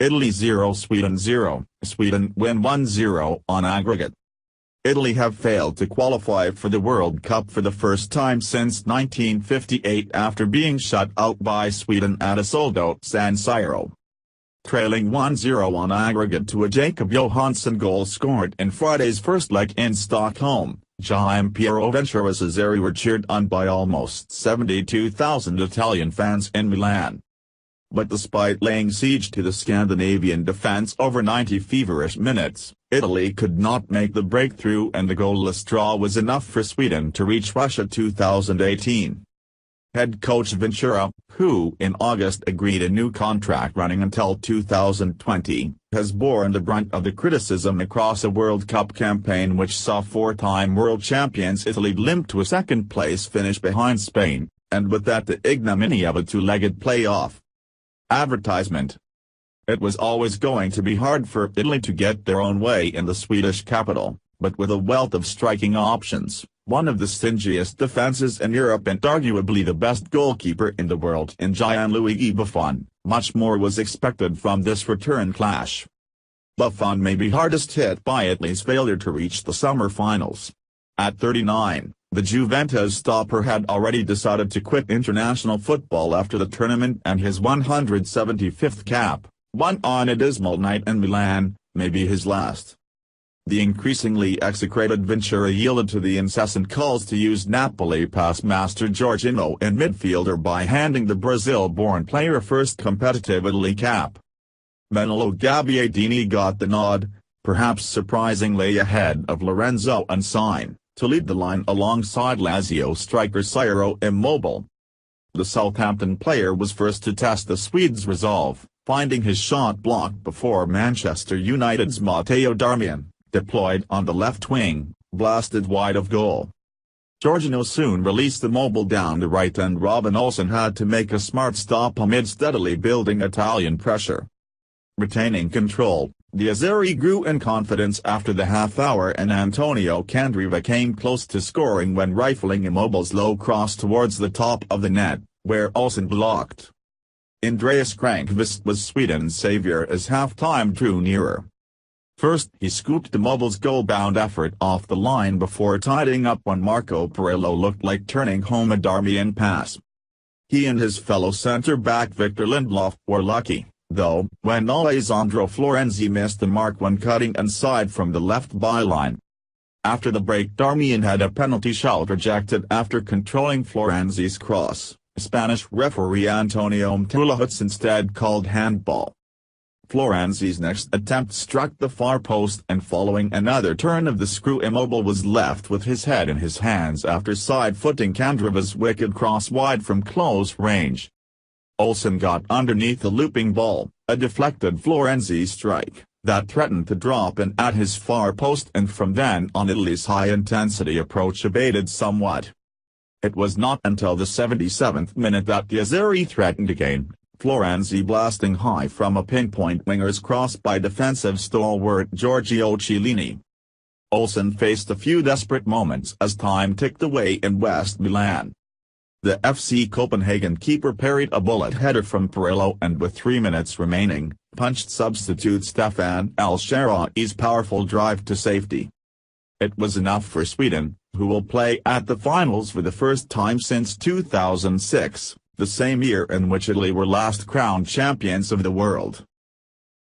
Italy 0 Sweden 0, Sweden win 1-0 on aggregate. Italy have failed to qualify for the World Cup for the first time since 1958 after being shut out by Sweden at Azzurri San Siro. Trailing 1-0 on aggregate to a Jakob Johansson goal scored in Friday's first leg in Stockholm, Giampiero Ventura's Azzurri were cheered on by almost 72,000 Italian fans in Milan. But despite laying siege to the Scandinavian defence over 90 feverish minutes, Italy could not make the breakthrough and the goalless draw was enough for Sweden to reach Russia 2018. Head coach Ventura, who in August agreed a new contract running until 2020, has borne the brunt of the criticism across a World Cup campaign which saw four-time world champions Italy limp to a second-place finish behind Spain, and with that the ignominy of a two-legged playoff. Advertisement. It was always going to be hard for Italy to get their own way in the Swedish capital, but with a wealth of striking options, one of the stingiest defences in Europe and arguably the best goalkeeper in the world in Gianluigi Buffon, much more was expected from this return clash. Buffon may be hardest hit by Italy's failure to reach the summer finals. At 39, the Juventus stopper had already decided to quit international football after the tournament and his 175th cap, won on a dismal night in Milan, may be his last. The increasingly execrated Ventura yielded to the incessant calls to use Napoli pass master Jorginho in midfielder by handing the Brazil-born player first competitive Italy cap. Manolo Gabbiadini got the nod, perhaps surprisingly ahead of Lorenzo Insigne, to lead the line alongside Lazio striker Ciro Immobile. The Southampton player was first to test the Swedes' resolve, finding his shot blocked before Manchester United's Matteo Darmian, deployed on the left wing, blasted wide of goal. Jorginho soon released Immobile down the right and Robin Olsen had to make a smart stop amid steadily building Italian pressure. Retaining control, the Azzurri grew in confidence after the half-hour and Antonio Candreva came close to scoring when rifling Immobile's low cross towards the top of the net, where Olsen blocked. Andreas Granqvist was Sweden's saviour as half-time drew nearer. First he scooped Immobile's goal-bound effort off the line before tidying up when Marco Perillo looked like turning home a Darmian pass. He and his fellow centre-back Victor Lindelof were lucky, though, when Alessandro Florenzi missed the mark when cutting inside from the left byline. After the break Darmian had a penalty shout rejected after controlling Florenzi's cross. Spanish referee Antonio Mtulahutz instead called handball. Florenzi's next attempt struck the far post and following another turn of the screw Immobile was left with his head in his hands after side-footing Candreva's wicked cross wide from close range. Olsen got underneath the looping ball, a deflected Florenzi strike, that threatened to drop in at his far post and from then on Italy's high-intensity approach abated somewhat. It was not until the 77th minute that the Azzurri threatened again, Florenzi blasting high from a pinpoint winger's cross by defensive stalwart Giorgio Chiellini. Olsen faced a few desperate moments as time ticked away in West Milan. The FC Copenhagen keeper parried a bullet header from Perillo and with 3 minutes remaining, punched substitute Stefan El-Shaarawy's powerful drive to safety. It was enough for Sweden, who will play at the finals for the first time since 2006, the same year in which Italy were last crowned champions of the world.